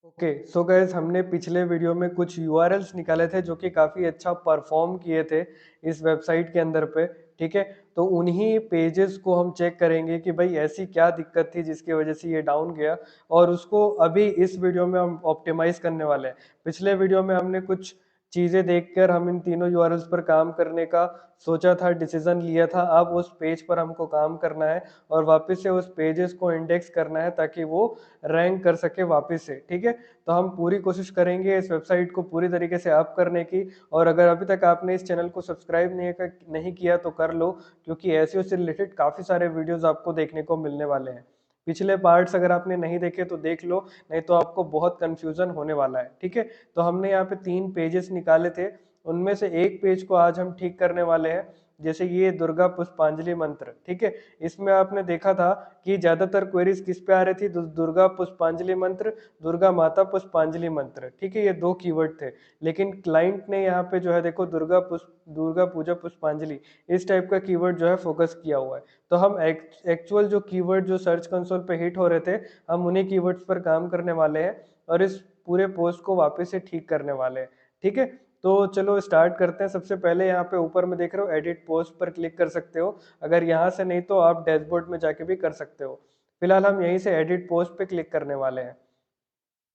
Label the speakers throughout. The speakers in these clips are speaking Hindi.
Speaker 1: ओके सो गाइस हमने पिछले वीडियो में कुछ यूआरएल्स निकाले थे जो कि काफ़ी अच्छा परफॉर्म किए थे इस वेबसाइट के अंदर पे। ठीक है, तो उन्हीं पेजेस को हम चेक करेंगे कि भाई ऐसी क्या दिक्कत थी जिसकी वजह से ये डाउन गया, और उसको अभी इस वीडियो में हम ऑप्टिमाइज करने वाले हैं। पिछले वीडियो में हमने कुछ चीज़ें देखकर हम इन तीनों यूआरएल्स पर काम करने का सोचा था, डिसीजन लिया था। अब उस पेज पर हमको काम करना है और वापस से उस पेजेस को इंडेक्स करना है ताकि वो रैंक कर सके वापस से। ठीक है, तो हम पूरी कोशिश करेंगे इस वेबसाइट को पूरी तरीके से अप करने की। और अगर अभी तक आपने इस चैनल को सब्सक्राइब नहीं किया तो कर लो, क्योंकि ऐसे उससे रिलेटेड काफ़ी सारे वीडियोस आपको देखने को मिलने वाले हैं। पिछले पार्ट्स अगर आपने नहीं देखे तो देख लो, नहीं तो आपको बहुत कंफ्यूजन होने वाला है। ठीक है, तो हमने यहाँ पे 3 पेजेस निकाले थे, उनमें से एक पेज को आज हम ठीक करने वाले हैं। जैसे ये दुर्गा पुष्पांजलि मंत्र। ठीक है, इसमें आपने देखा था कि ज्यादातर क्वेरीज किस पे आ रही थी, दुर्गा पुष्पांजलि मंत्र, दुर्गा माता पुष्पांजलि मंत्र। ठीक है, ये 2 कीवर्ड थे, लेकिन क्लाइंट ने यहाँ पे जो है देखो दुर्गा पूजा पुष्पांजलि इस टाइप का कीवर्ड जो है फोकस किया हुआ है। तो हम एक्चुअल जो कीवर्ड जो सर्च कंसोल पे हिट हो रहे थे, हम उन्हीं कीवर्ड्स पर काम करने वाले हैं और इस पूरे पोस्ट को वापस से ठीक करने वाले हैं। ठीक है, तो चलो स्टार्ट करते हैं। सबसे पहले यहाँ पे ऊपर में देख रहे हो एडिट पोस्ट पर क्लिक कर सकते हो। अगर यहाँ से नहीं तो आप डैशबोर्ड में जाके भी कर सकते हो। फिलहाल हम यहीं से एडिट पोस्ट पे क्लिक करने वाले हैं।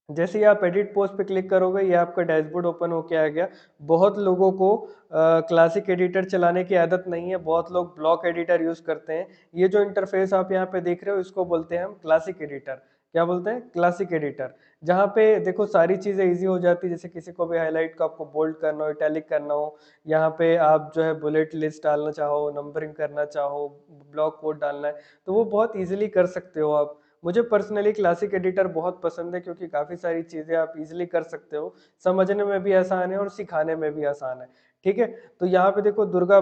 Speaker 1: जैसे ही आप एडिट पोस्ट पे क्लिक करोगे ये आपका डैशबोर्ड ओपन होके आ गया। बहुत लोगों को क्लासिक एडिटर चलाने की आदत नहीं है, बहुत लोग ब्लॉक एडिटर यूज करते हैं। ये जो इंटरफेस आप यहाँ पे देख रहे हो इसको बोलते हैं हम क्लासिक एडिटर। क्या बोलते हैं? Classic editor. जहाँ पे देखो सारी चीजें इजी हो जाती है, जैसे किसी को भी हाईलाइट को आपको बोल्ड करना हो, इटैलिक करना हो, यहाँ पे आप जो है बुलेट लिस्ट डालना चाहो, नंबरिंग करना चाहो, ब्लॉक कोड डालना है, तो वो बहुत इजीली कर सकते हो आप। मुझे पर्सनली क्लासिक एडिटर बहुत पसंद है क्योंकि काफ़ी सारी चीज़ें आप इजीली कर सकते हो, समझने में भी आसान है और सिखाने में भी आसान है। ठीक है, तो यहाँ पे देखो दुर्गा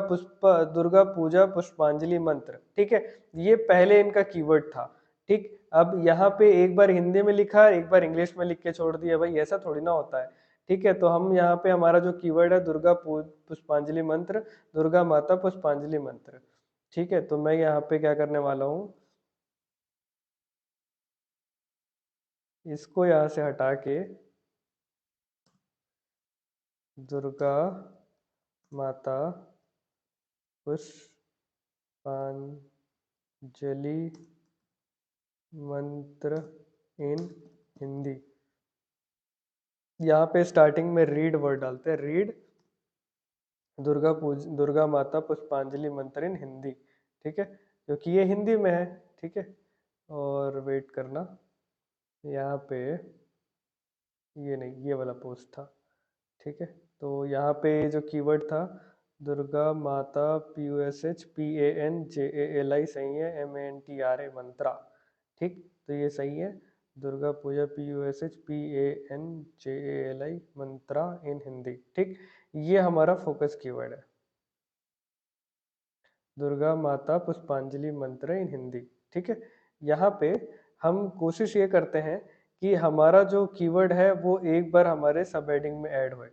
Speaker 1: पूजा पुष्पांजलि मंत्र। ठीक है, ये पहले इनका कीवर्ड था। ठीक, अब यहाँ पे एक बार हिंदी में लिखा, एक बार इंग्लिश में लिख के छोड़ दिया, भाई ऐसा थोड़ी ना होता है। ठीक है, तो हम यहाँ पे हमारा जो कीवर्ड है पुष्पांजलि मंत्र, दुर्गा माता पुष्पांजलि मंत्र। ठीक है, तो मैं यहाँ पे क्या करने वाला हूँ, इसको यहाँ से हटा के दुर्गा माता पुष्पांजलि मंत्र इन हिंदी। यहाँ पे स्टार्टिंग में रीड वर्ड डालते हैं, रीड दुर्गा माता पुष्पांजलि मंत्र इन हिंदी। ठीक है, क्योंकि ये हिंदी में है। ठीक है, और वेट करना, यहाँ पे ये नहीं, ये वाला पोस्ट था। ठीक है, तो यहाँ पे जो कीवर्ड था दुर्गा माता PUSHPANJALI सही है, MANTRA मंत्रा। ठीक, तो ये सही है, दुर्गा पूजा PUSHPANJALI मंत्रा इन हिंदी। ठीक, ये हमारा फोकस कीवर्ड है, दुर्गा माता पुष्पांजलि मंत्र इन हिंदी। ठीक है, यहाँ पे हम कोशिश ये करते हैं कि हमारा जो कीवर्ड है वो एक बार हमारे सब हेडिंग में ऐड होए।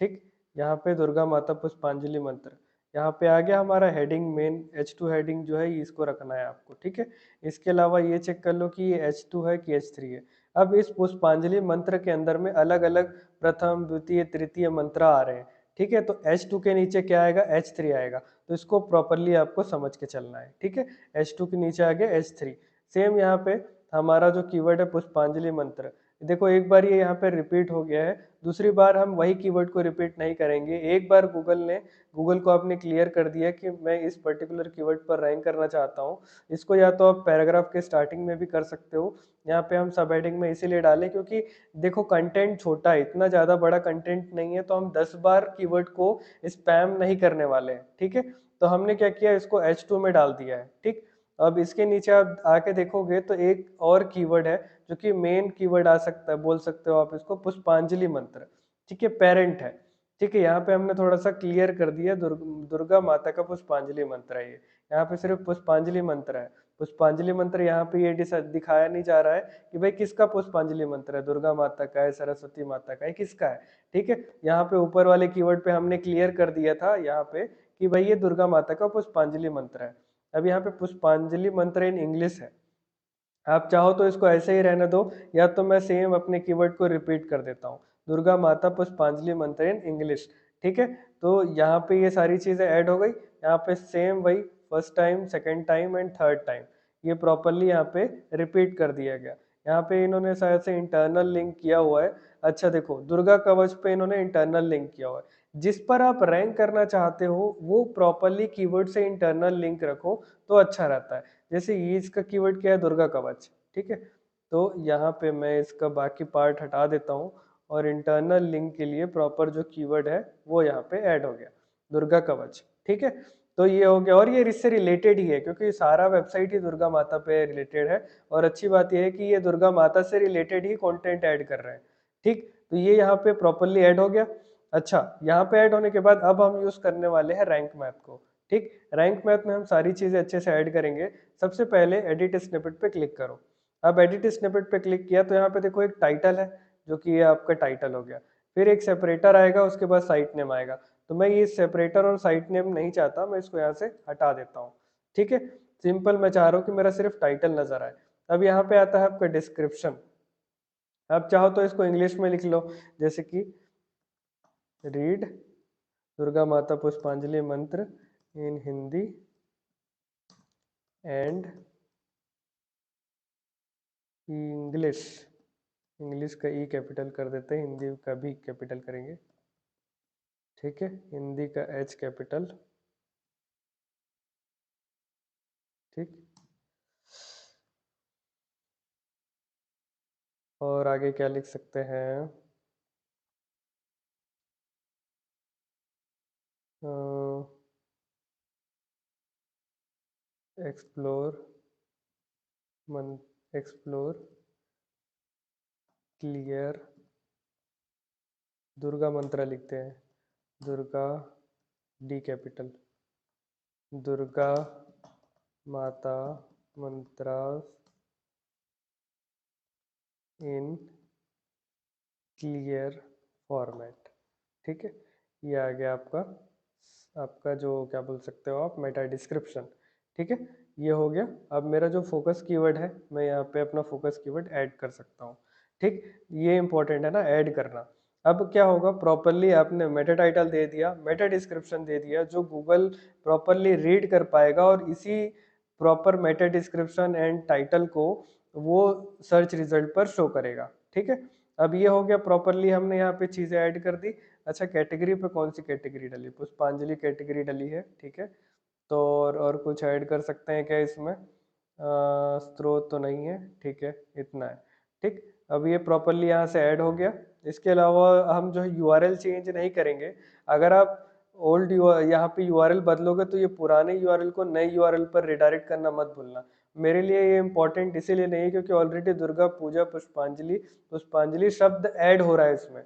Speaker 1: ठीक, यहाँ पे दुर्गा माता पुष्पांजलि मंत्र, यहाँ पे आ गया हमारा हेडिंग, मेन H2 हेडिंग जो है इसको रखना है आपको। ठीक है, इसके अलावा ये चेक कर लो कि ये H2 है कि H3 है। अब इस पुष्पांजलि मंत्र के अंदर में अलग अलग प्रथम द्वितीय तृतीय मंत्र आ रहे हैं। ठीक है, तो H2 के नीचे क्या आएगा? H3 आएगा। तो इसको प्रॉपरली आपको समझ के चलना है। ठीक है, H2 के नीचे आ गया H3। सेम यहाँ पे हमारा जो कीवर्ड है पुष्पांजलि मंत्र, देखो एक बार ये यहाँ पे रिपीट हो गया है, दूसरी बार हम वही कीवर्ड को रिपीट नहीं करेंगे। एक बार गूगल को आपने क्लियर कर दिया कि मैं इस पर्टिकुलर कीवर्ड पर रैंक करना चाहता हूँ, इसको या तो आप पैराग्राफ के स्टार्टिंग में भी कर सकते हो। यहाँ पे हम सब हेडिंग में इसीलिए डालें क्योंकि देखो कंटेंट छोटा है, इतना ज़्यादा बड़ा कंटेंट नहीं है, तो हम 10 बार कीवर्ड को स्पैम नहीं करने वाले हैं। ठीक है, तो हमने क्या किया, इसको H2 में डाल दिया है। ठीक, अब इसके नीचे आप आके देखोगे तो एक और कीवर्ड है जो कि मेन कीवर्ड आ सकता है, बोल सकते हो आप इसको, पुष्पांजलि मंत्र। ठीक है, पेरेंट है। ठीक है, यहाँ पे हमने थोड़ा सा क्लियर कर दिया, दुर्गा माता का पुष्पांजलि मंत्र है ये। यहाँ पे सिर्फ पुष्पांजलि मंत्र है। पुष्पांजलि मंत्र यहाँ पे ये दिखाया नहीं जा रहा है कि भाई किसका पुष्पांजलि मंत्र है, दुर्गा माता का है, सरस्वती माता का है, किसका है। ठीक है, यहाँ पे ऊपर वाले कीवर्ड पे हमने क्लियर कर दिया था यहाँ पे कि भाई ये दुर्गा माता का पुष्पांजलि मंत्र है। अब यहाँ पे पुष्पांजलि मंत्र इन इंग्लिश है। आप चाहो तो इसको ऐसे ही रहने दो, या तो मैं सेम अपने कीवर्ड को रिपीट कर देता हूँ, दुर्गा माता पुष्पांजलि मंत्र इन इंग्लिश। ठीक है, तो यहाँ पे ये सारी चीज़ें ऐड हो गई। यहाँ पे सेम वही first time, second time and third time ये प्रॉपरली यहाँ पे रिपीट कर दिया गया। यहाँ पे इन्होंने शायद से इंटरनल लिंक किया हुआ है। अच्छा देखो, दुर्गा कवच पे इन्होंने इंटरनल लिंक किया हुआ है। जिस पर आप रैंक करना चाहते हो वो प्रॉपरली कीवर्ड से इंटरनल लिंक रखो तो अच्छा रहता है। जैसे ये इसका कीवर्ड क्या है, दुर्गा कवच। ठीक है, तो यहाँ पे मैं इसका बाकी पार्ट हटा देता हूँ और इंटरनल लिंक के लिए प्रॉपर जो कीवर्ड है वो यहाँ पे ऐड हो गया, दुर्गा कवच। ठीक है, तो ये हो गया, और ये इससे रिलेटेड ही है क्योंकि सारा वेबसाइट ही दुर्गा माता पे रिलेटेड है। और अच्छी बात यह है कि ये दुर्गा माता से रिलेटेड ही कंटेंट ऐड कर रहे हैं। ठीक, तो ये यहाँ पे प्रॉपरली ऐड हो गया। अच्छा, यहाँ पे ऐड होने के बाद अब हम यूज करने वाले हैं रैंक मैथ को। ठीक, रैंक मैथ में हम सारी चीजें अच्छे से ऐड करेंगे। सबसे पहले एडिट स्निपेट पे क्लिक करो। अब एडिट स्निपेट पे क्लिक किया तो यहाँ पे देखो एक टाइटल है, जो कि ये आपका टाइटल हो गया। फिर एक सेपरेटर आएगा, उसके बाद साइट नेम आएगा। तो मैं ये सेपरेटर और साइट नेम नहीं चाहता, मैं इसको यहाँ से हटा देता हूँ। ठीक है, सिंपल मैं चाह रहा हूँ कि मेरा सिर्फ टाइटल नजर आए। अब यहाँ पे आता है आपका डिस्क्रिप्शन। आप चाहो तो इसको इंग्लिश में लिख लो, जैसे कि रीड दुर्गा माता पुष्पांजलि मंत्र इन हिंदी एंड इंग्लिश। इंग्लिश का ई कैपिटल कर देते हैं, हिंदी का भी कैपिटल करेंगे। ठीक है, हिंदी का एच कैपिटल। ठीक, और आगे क्या लिख सकते हैं, एक्सप्लोर मन एक्सप्लोर क्लियर दुर्गा मंत्र लिखते हैं, दुर्गा डी कैपिटल, दुर्गा माता मंत्रा इन क्लियर फॉर्मेट। ठीक है, ये आ गया आपका आपका जो क्या बोल सकते हो आप, मेटा डिस्क्रिप्शन। ठीक है, ये हो गया। अब मेरा जो फोकस कीवर्ड है, मैं यहाँ पे अपना फोकस कीवर्ड ऐड कर सकता हूँ। ठीक, ये इंपॉर्टेंट है ना ऐड करना। अब क्या होगा, प्रॉपरली आपने मेटा टाइटल दे दिया, मेटा डिस्क्रिप्शन दे दिया, जो गूगल प्रॉपरली रीड कर पाएगा और इसी proper Meta description and title को वो सर्च रिजल्ट पर शो करेगा। ठीक है, अब ये हो गया, प्रॉपरली हमने यहाँ पे चीजें ऐड कर दी। अच्छा, कैटेगरी पे कौन सी कैटेगरी डली, पुष्पांजलि कैटेगरी डली है। ठीक है, तो और कुछ ऐड कर सकते हैं क्या इसमें, स्रोत तो नहीं है। ठीक है, इतना है। ठीक, अब ये प्रॉपरली यहाँ से ऐड हो गया। इसके अलावा हम जो है यूआरएल चेंज नहीं करेंगे। अगर आप ओल्ड यहाँ पे यूआरएल बदलोगे तो ये पुराने यूआरएल को नए यूआरएल पर रिडायरेक्ट करना मत भूलना। मेरे लिए ये इंपॉर्टेंट इसीलिए नहीं है क्योंकि ऑलरेडी दुर्गा पूजा पुष्पांजलि पुष्पांजलि शब्द ऐड हो रहा है इसमें।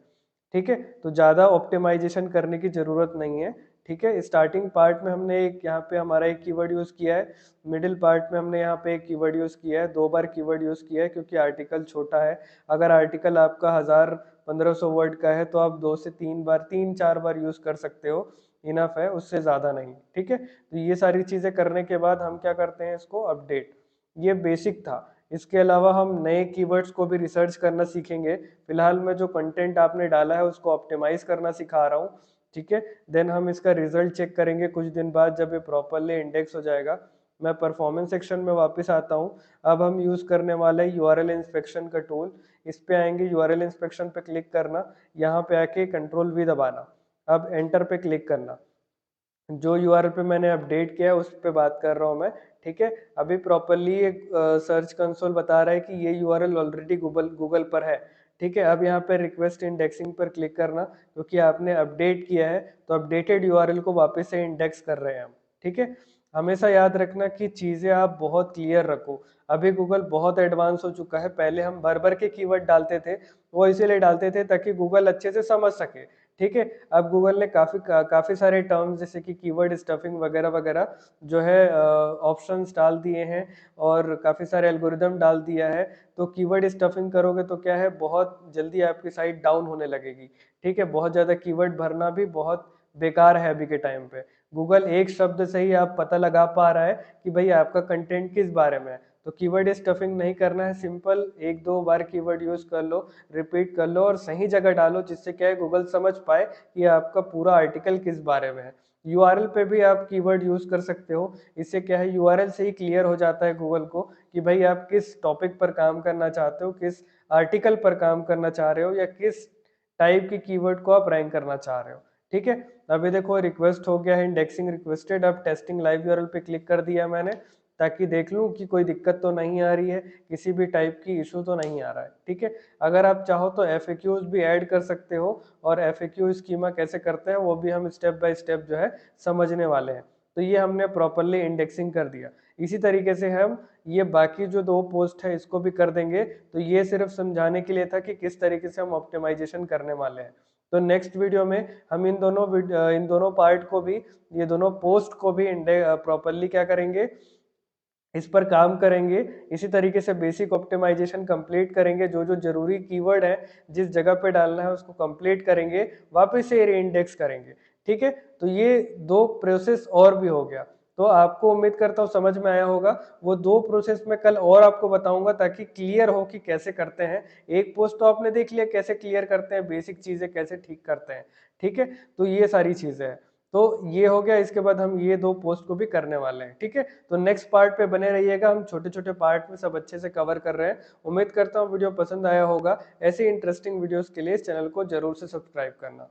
Speaker 1: ठीक है, तो ज़्यादा ऑप्टिमाइजेशन करने की ज़रूरत नहीं है। ठीक है, स्टार्टिंग पार्ट में हमने एक यहाँ पे हमारा एक कीवर्ड यूज़ किया है, मिडिल पार्ट में हमने यहाँ पे एक कीवर्ड यूज़ किया है, 2 बार कीवर्ड यूज़ किया है क्योंकि आर्टिकल छोटा है। अगर आर्टिकल आपका 1000-1500 वर्ड का है तो आप 2 से 3 बार 3-4 बार यूज़ कर सकते हो, इनफ है, उससे ज़्यादा नहीं। ठीक है, तो ये सारी चीज़ें करने के बाद हम क्या करते हैं, इसको अपडेट। ये बेसिक था। इसके अलावा हम नए कीवर्ड्स को भी रिसर्च करना सीखेंगे। फिलहाल मैं जो कंटेंट आपने डाला है उसको ऑप्टिमाइज करना सिखा रहा हूँ। ठीक है, देन हम इसका रिजल्ट चेक करेंगे कुछ दिन बाद जब ये प्रॉपरली इंडेक्स हो जाएगा। मैं परफॉर्मेंस सेक्शन में वापस आता हूँ। अब हम यूज़ करने वाले यूआरएल इंस्पेक्शन का टूल। इस पे आएंगे, यूआरएल इंस्पेक्शन पे क्लिक करना, यहाँ पे आके कंट्रोल वी दबाना, अब एंटर पे क्लिक करना। जो यूआरएल पे मैंने अपडेट किया है उस पे बात कर रहा हूँ मैं। ठीक है, अभी प्रॉपरली एक सर्च कंसोल बता रहा है कि ये यूआरएल ऑलरेडी गूगल गूगल पर है। ठीक है, अब यहाँ पे रिक्वेस्ट इंडेक्सिंग पर क्लिक करना, क्योंकि आपने अपडेट किया है तो अपडेटेड यूआरएल को वापस से इंडेक्स कर रहे हैं हम। ठीक है, हमेशा याद रखना कि चीज़ें आप बहुत क्लियर रखो। अभी गूगल बहुत एडवांस हो चुका है, पहले हम भर भर के कीवर्ड डालते थे, वो इसीलिए डालते थे ताकि गूगल अच्छे से समझ सके। ठीक है, अब गूगल ने काफी सारे टर्म्स जैसे कि कीवर्ड स्टफिंग वगैरह वगैरह जो है ऑप्शंस डाल दिए हैं, और काफी सारे एल्गोरिदम डाल दिया है। तो कीवर्ड स्टफिंग करोगे तो क्या है, बहुत जल्दी आपकी साइट डाउन होने लगेगी। ठीक है, बहुत ज्यादा कीवर्ड भरना भी बहुत बेकार है अभी के टाइम पे। गूगल एक शब्द से ही आप पता लगा पा रहा है कि भाई आपका कंटेंट किस बारे में है। तो कीवर्ड स्टफिंग नहीं करना है, सिंपल 1-2 बार कीवर्ड यूज कर लो, रिपीट कर लो और सही जगह डालो, जिससे क्या है गूगल समझ पाए कि आपका पूरा आर्टिकल किस बारे में है। यूआरएल पे भी आप कीवर्ड यूज कर सकते हो, इससे क्या है यूआरएल से ही क्लियर हो जाता है गूगल को कि भाई आप किस टॉपिक पर काम करना चाहते हो, किस आर्टिकल पर काम करना चाह रहे हो, या किस टाइप की कीवर्ड को आप रैंक करना चाह रहे हो। ठीक है, अभी देखो रिक्वेस्ट हो गया है, इंडेक्सिंग रिक्वेस्टेड, अब टेस्टिंग लाइव यूआरएल पे क्लिक कर दिया मैंने, ताकि देख लूं कि कोई दिक्कत तो नहीं आ रही है, किसी भी टाइप की इशू तो नहीं आ रहा है। ठीक है, अगर आप चाहो तो एफएक्यूज भी ऐड कर सकते हो, और एफएक्यू स्कीमा कैसे करते हैं वो भी हम स्टेप बाय स्टेप जो है समझने वाले हैं। तो ये हमने प्रॉपरली इंडेक्सिंग कर दिया। इसी तरीके से हम ये बाकी जो 2 पोस्ट है इसको भी कर देंगे। तो ये सिर्फ समझाने के लिए था कि किस तरीके से हम ऑप्टिमाइजेशन करने वाले हैं। तो नेक्स्ट वीडियो में हम इन दोनों पार्ट को भी, ये दोनों पोस्ट को भी प्रॉपरली क्या करेंगे, इस पर काम करेंगे। इसी तरीके से बेसिक ऑप्टिमाइजेशन कंप्लीट करेंगे, जो जो जरूरी कीवर्ड है जिस जगह पे डालना है उसको कंप्लीट करेंगे, वापस से रीइंडेक्स करेंगे। ठीक है, तो ये 2 प्रोसेस और भी हो गया। तो आपको उम्मीद करता हूँ समझ में आया होगा। वो 2 प्रोसेस में कल और आपको बताऊंगा, ताकि क्लियर हो कि कैसे करते हैं। एक पोस्ट तो आपने देख लिया कैसे क्लियर करते हैं, बेसिक चीजें कैसे ठीक करते हैं। ठीक है, तो ये सारी चीजें हैं। तो ये हो गया, इसके बाद हम ये 2 पोस्ट को भी करने वाले हैं। ठीक है, तो नेक्स्ट पार्ट पे बने रहिएगा, हम छोटे छोटे पार्ट में सब अच्छे से कवर कर रहे हैं। उम्मीद करता हूँ वीडियो पसंद आया होगा। ऐसे इंटरेस्टिंग वीडियोस के लिए इस चैनल को जरूर से सब्सक्राइब करना।